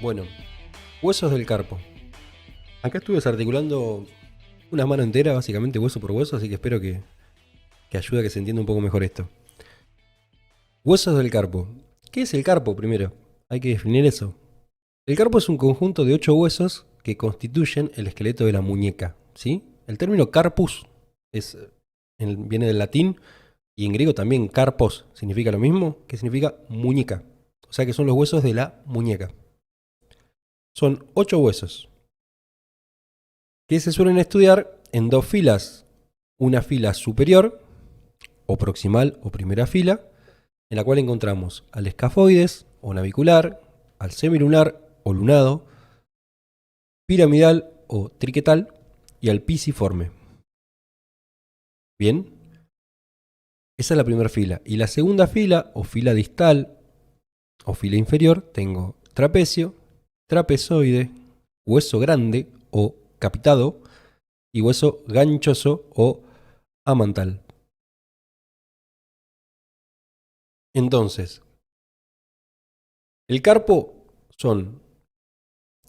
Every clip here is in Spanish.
Bueno, huesos del carpo. Acá estuve desarticulando una mano entera, básicamente hueso por hueso, así que espero que ayude a que se entienda un poco mejor esto. Huesos del carpo. ¿Qué es el carpo primero? Hay que definir eso. El carpo es un conjunto de 8 huesos que constituyen el esqueleto de la muñeca, ¿sí? El término carpus es, viene del latín y en griego también carpos significa lo mismo, que significa muñeca. O sea que son los huesos de la muñeca. Son 8 huesos que se suelen estudiar en dos filas. Una fila superior, o proximal o primera fila, en la cual encontramos al escafoides o navicular, al semilunar o lunado, piramidal o triquetal y al pisiforme. Bien, esa es la primera fila. Y la segunda fila o fila distal o fila inferior tengo trapecio, trapezoide, hueso grande o capitado y hueso ganchoso o amantal. Entonces, el carpo son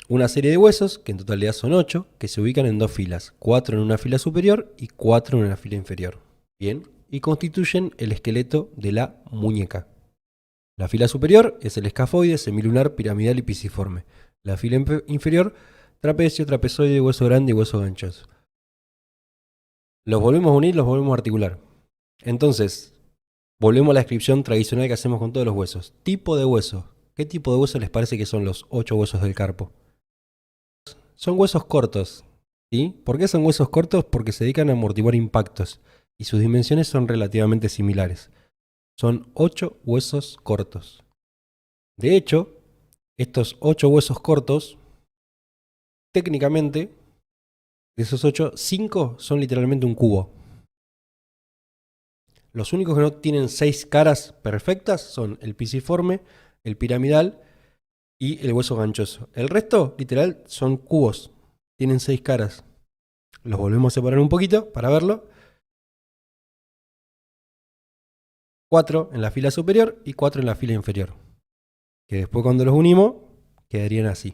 una serie de huesos, que en totalidad son 8, que se ubican en dos filas, 4 en una fila superior y 4 en una fila inferior. Bien, y constituyen el esqueleto de la muñeca. La fila superior es el escafoide, semilunar, piramidal y pisiforme. La fila inferior, trapecio, trapezoide, hueso grande y hueso ganchoso. Los volvemos a unir, los volvemos a articular. Entonces, volvemos a la descripción tradicional que hacemos con todos los huesos. Tipo de hueso. ¿Qué tipo de hueso les parece que son los 8 huesos del carpo? Son huesos cortos. ¿Sí? ¿Por qué son huesos cortos? Porque se dedican a amortiguar impactos y sus dimensiones son relativamente similares. Son 8 huesos cortos. De hecho, estos 8 huesos cortos, técnicamente, de esos 8, 5 son literalmente un cubo. Los únicos que no tienen 6 caras perfectas son el pisiforme, el piramidal y el hueso ganchoso. El resto, literal, son cubos. Tienen 6 caras. Los volvemos a separar un poquito para verlo. 4 en la fila superior y 4 en la fila inferior. Que después cuando los unimos, quedarían así.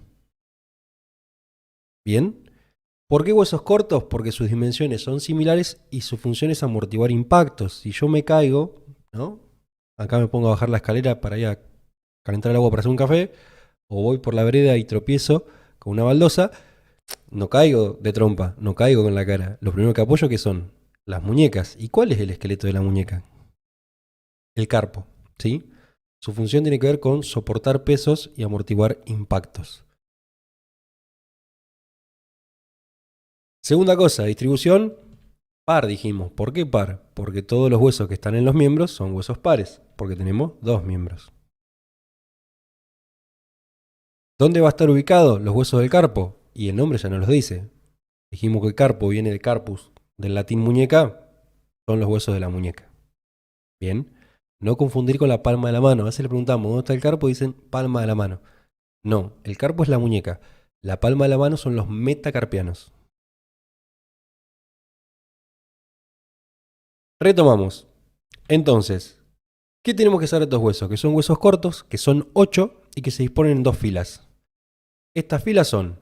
Bien. ¿Por qué huesos cortos? Porque sus dimensiones son similares y su función es amortiguar impactos. Si yo me caigo, ¿no? Acá me pongo a bajar la escalera para ir a calentar el agua para hacer un café, o voy por la vereda y tropiezo con una baldosa, no caigo de trompa, no caigo con la cara. Lo primero que apoyo que son las muñecas. ¿Y cuál es el esqueleto de la muñeca? El carpo, ¿sí? Su función tiene que ver con soportar pesos y amortiguar impactos. Segunda cosa, distribución par, dijimos. ¿Por qué par? Porque todos los huesos que están en los miembros son huesos pares, porque tenemos dos miembros. ¿Dónde va a estar ubicado los huesos del carpo? Y el nombre ya nos los dice. Dijimos que el carpo viene de carpus, del latín muñeca, son los huesos de la muñeca. Bien, no confundir con la palma de la mano. A veces le preguntamos, ¿dónde está el carpo? Y dicen palma de la mano. No, el carpo es la muñeca. La palma de la mano son los metacarpianos. Retomamos. Entonces, ¿qué tenemos que saber de estos huesos? Que son huesos cortos, que son 8 y que se disponen en dos filas. Estas filas son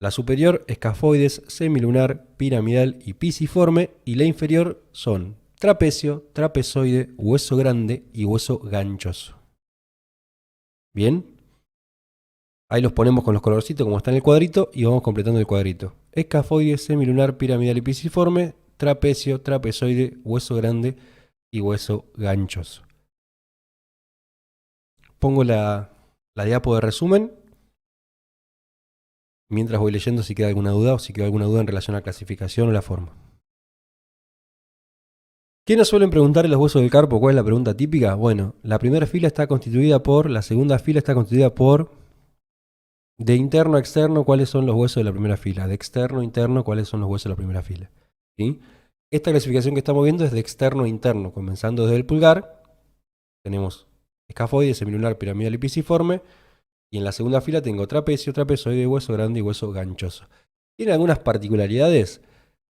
la superior, escafoides, semilunar, piramidal y pisiforme, y la inferior son trapecio, trapezoide, hueso grande y hueso ganchoso. Bien, ahí los ponemos con los colorcitos como está en el cuadrito y vamos completando el cuadrito. Escafoides, semilunar, piramidal y pisiforme, trapecio, trapezoide, hueso grande y hueso ganchoso. Pongo la diapo de resumen mientras voy leyendo si queda alguna duda o si queda alguna duda en relación a la clasificación o la forma. ¿Qué nos suelen preguntar en los huesos del carpo? ¿Cuál es la pregunta típica? Bueno, la primera fila está constituida por, la segunda fila está constituida por, de interno a externo, ¿cuáles son los huesos de la primera fila? De externo a interno, ¿cuáles son los huesos de la primera fila? ¿Sí? Esta clasificación que estamos viendo es de externo a interno, comenzando desde el pulgar. Tenemos escafoide, semilunar, piramidal y pisiforme. Y en la segunda fila tengo trapecio, trapezoide, hueso grande y hueso ganchoso. ¿Tiene algunas particularidades?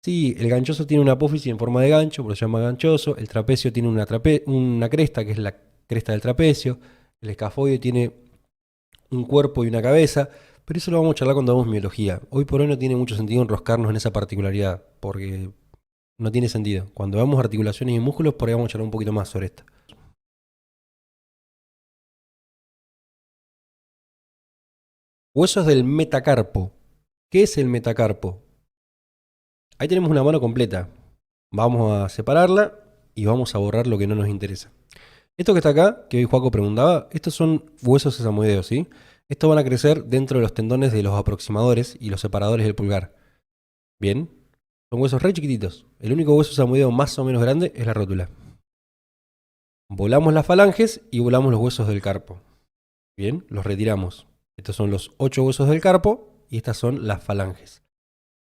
Sí, el ganchoso tiene una apófisis en forma de gancho, por eso se llama ganchoso. El trapecio tiene una cresta, que es la cresta del trapecio. El escafoide tiene un cuerpo y una cabeza, pero eso lo vamos a charlar cuando hagamos biología. Hoy por hoy no tiene mucho sentido enroscarnos en esa particularidad, porque no tiene sentido. Cuando veamos articulaciones y músculos, por ahí vamos a charlar un poquito más sobre esto. Huesos del metacarpo. ¿Qué es el metacarpo? Ahí tenemos una mano completa. Vamos a separarla y vamos a borrar lo que no nos interesa. Esto que está acá, que hoy Joaco preguntaba, estos son huesos sesamoideos, ¿sí? Estos van a crecer dentro de los tendones de los aproximadores y los separadores del pulgar. Bien, son huesos re chiquititos. El único hueso sesamoideo más o menos grande es la rótula. Volamos las falanges y volamos los huesos del carpo. Bien, los retiramos. Estos son los 8 huesos del carpo y estas son las falanges.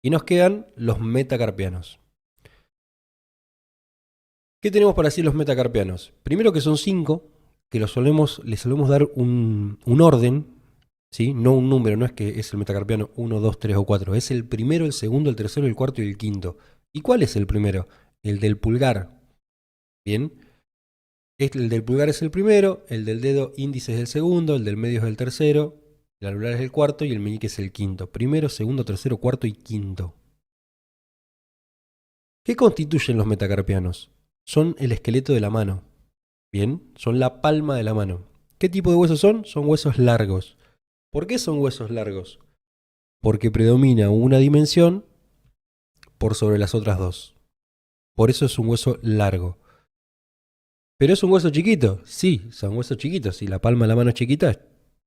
Y nos quedan los metacarpianos. ¿Qué tenemos para decir los metacarpianos? Primero que son 5, que les solemos dar un orden, ¿sí? No un número, no es que es el metacarpiano 1, 2, 3 o 4. Es el primero, el segundo, el tercero, el cuarto y el quinto. ¿Y cuál es el primero? El del pulgar. Bien. El del pulgar es el primero, el del dedo índice es el segundo, el del medio es el tercero, el anular es el cuarto y el meñique es el quinto. Primero, segundo, tercero, cuarto y quinto. ¿Qué constituyen los metacarpianos? Son el esqueleto de la mano. Bien, son la palma de la mano. ¿Qué tipo de huesos son? Son huesos largos. ¿Por qué son huesos largos? Porque predomina una dimensión por sobre las otras dos. Por eso es un hueso largo. ¿Pero es un hueso chiquito? Sí, son huesos chiquitos. Si la palma de la mano es chiquita,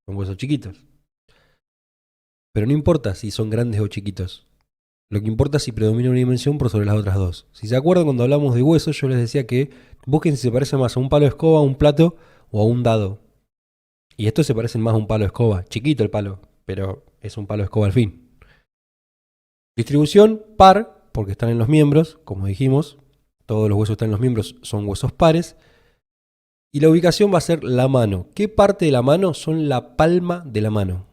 son huesos chiquitos. Pero no importa si son grandes o chiquitos. Lo que importa es si predomina una dimensión por sobre las otras dos. Si se acuerdan, cuando hablamos de huesos, yo les decía que busquen si se parece más a un palo de escoba, a un plato o a un dado. Y estos se parecen más a un palo de escoba. Chiquito el palo, pero es un palo de escoba al fin. Distribución par, porque están en los miembros, como dijimos. Todos los huesos están en los miembros, son huesos pares. Y la ubicación va a ser la mano. ¿Qué parte de la mano? Son la palma de la mano.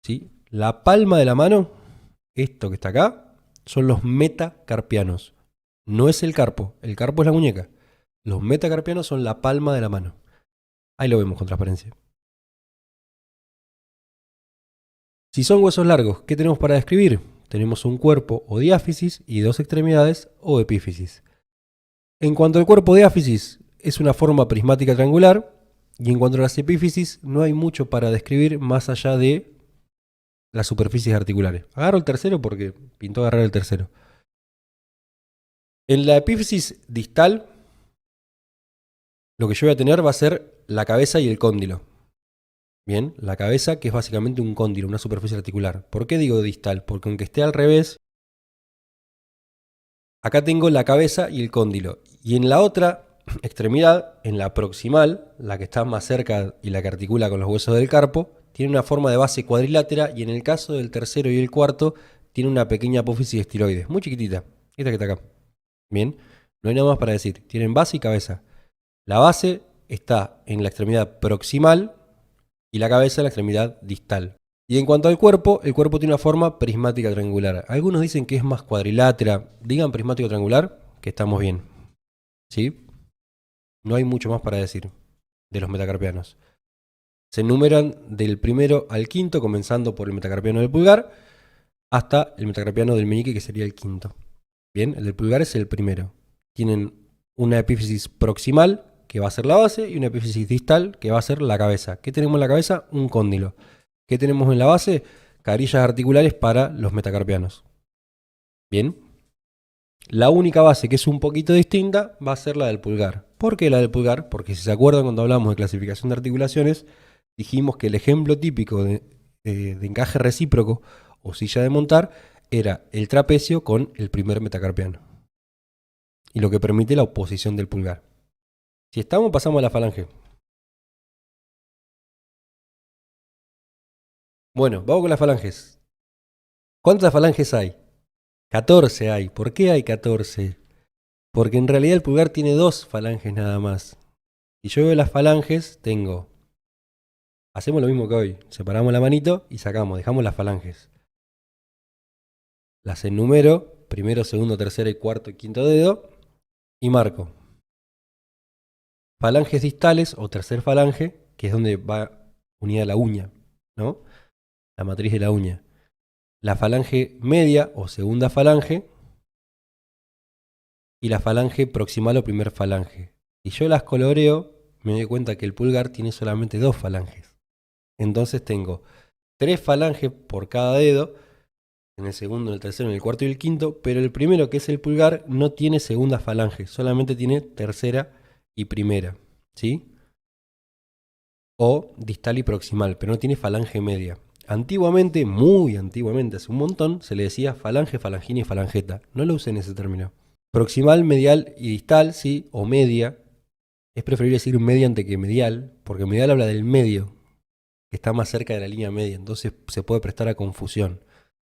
¿Sí? La palma de la mano, esto que está acá, son los metacarpianos. No es el carpo es la muñeca. Los metacarpianos son la palma de la mano. Ahí lo vemos con transparencia. Si son huesos largos, ¿qué tenemos para describir? Tenemos un cuerpo o diáfisis y dos extremidades o epífisis. En cuanto al cuerpo diáfisis, es una forma prismática triangular, y en cuanto a las epífisis, no hay mucho para describir más allá de las superficies articulares. Agarro el tercero porque pintó agarrar el tercero. En la epífisis distal, lo que yo voy a tener va a ser la cabeza y el cóndilo. Bien, la cabeza, que es básicamente un cóndilo, una superficie articular. ¿Por qué digo distal? Porque aunque esté al revés, acá tengo la cabeza y el cóndilo. Y en la otra extremidad, en la proximal, la que está más cerca y la que articula con los huesos del carpo, tiene una forma de base cuadrilátera y en el caso del tercero y el cuarto, tiene una pequeña apófisis estiloide, muy chiquitita, esta que está acá. Bien, no hay nada más para decir, tienen base y cabeza. La base está en la extremidad proximal y la cabeza en la extremidad distal. Y en cuanto al cuerpo, el cuerpo tiene una forma prismática triangular. Algunos dicen que es más cuadrilátera. Digan prismático triangular, que estamos bien. ¿Sí? No hay mucho más para decir de los metacarpianos. Se enumeran del primero al quinto, comenzando por el metacarpiano del pulgar, hasta el metacarpiano del meñique, que sería el quinto. Bien, el del pulgar es el primero. Tienen una epífisis proximal, que va a ser la base, y una epífisis distal, que va a ser la cabeza. ¿Qué tenemos en la cabeza? Un cóndilo. ¿Qué tenemos en la base? Carillas articulares para los metacarpianos. Bien. La única base que es un poquito distinta va a ser la del pulgar. ¿Por qué la del pulgar? Porque si se acuerdan cuando hablamos de clasificación de articulaciones, dijimos que el ejemplo típico de encaje recíproco o silla de montar era el trapecio con el primer metacarpiano. Y lo que permite la oposición del pulgar. Si estamos, pasamos a la falange. Bueno, vamos con las falanges. ¿Cuántas falanges hay? 14 hay. ¿Por qué hay 14? Porque en realidad el pulgar tiene dos falanges nada más. Si yo veo las falanges, hacemos lo mismo que hoy. Separamos la manito y sacamos, dejamos las falanges. Las enumero, primero, segundo, tercero y cuarto y quinto dedo, y marco. Falanges distales o tercer falange, que es donde va unida la uña. ¿no? La matriz de la uña. La falange media o segunda falange y la falange proximal o primer falange. Si yo las coloreo, me doy cuenta que el pulgar tiene solamente 2 falanges. Entonces tengo 3 falanges por cada dedo, en el segundo, en el tercero, en el cuarto y el quinto, pero el primero, que es el pulgar, no tiene segunda falange, solamente tiene tercera y primera, ¿sí? O distal y proximal, pero no tiene falange media. Antiguamente, muy antiguamente, hace un montón, se le decía falange, falangina y falangeta. No lo usen ese término. Proximal, medial y distal, sí, o media. Es preferible decir media antes que medial, porque medial habla del medio, que está más cerca de la línea media, entonces se puede prestar a confusión.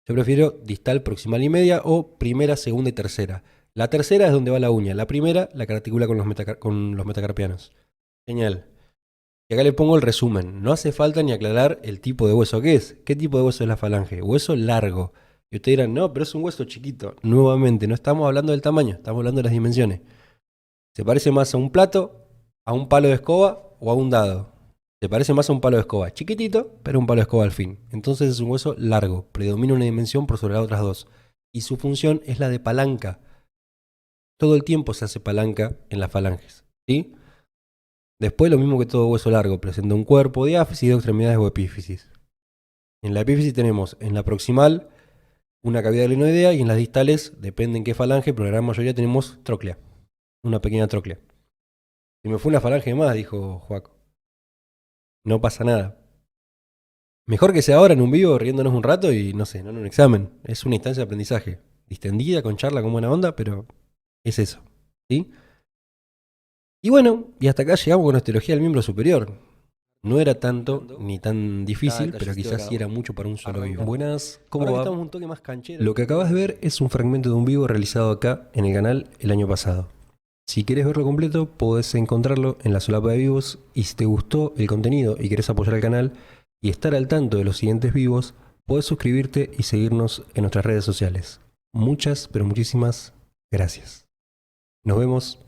Yo prefiero distal, proximal y media o primera, segunda y tercera. La tercera es donde va la uña, la primera la que articula con los metacarpianos. Genial. Y acá le pongo el resumen. No hace falta ni aclarar el tipo de hueso que es. ¿Qué tipo de hueso es la falange? Hueso largo. Y ustedes dirán, no, pero es un hueso chiquito. Nuevamente, no estamos hablando del tamaño, estamos hablando de las dimensiones. Se parece más a un plato, a un palo de escoba o a un dado. Se parece más a un palo de escoba. Chiquitito, pero un palo de escoba al fin. Entonces es un hueso largo. Predomina una dimensión por sobre las otras dos. Y su función es la de palanca. Todo el tiempo se hace palanca en las falanges. ¿Sí? Después, lo mismo que todo hueso largo, presenta un cuerpo, diáfisis, dos extremidades o epífisis. En la epífisis tenemos en la proximal una cavidad glenoidea y en las distales, depende en qué falange, pero en la gran mayoría tenemos tróclea, una pequeña tróclea. Si me fue una falange más, dijo Joaco. No pasa nada. Mejor que sea ahora en un vivo, riéndonos un rato y no sé, no en un examen. Es una instancia de aprendizaje. Distendida, con charla, con buena onda, pero es eso. ¿Sí? Y bueno, y hasta acá llegamos con la osteología del miembro superior. No era tanto ni tan difícil, pero quizás sí era mucho para un solo vivo. Buenas, ¿cómo Ahora que va? estamos un toque más canchero. Lo que acabas de ver es un fragmento de un vivo realizado acá en el canal el año pasado. Si quieres verlo completo, podés encontrarlo en la solapa de vivos y si te gustó el contenido y querés apoyar al canal y estar al tanto de los siguientes vivos, podés suscribirte y seguirnos en nuestras redes sociales. Muchas, pero muchísimas gracias. Nos vemos.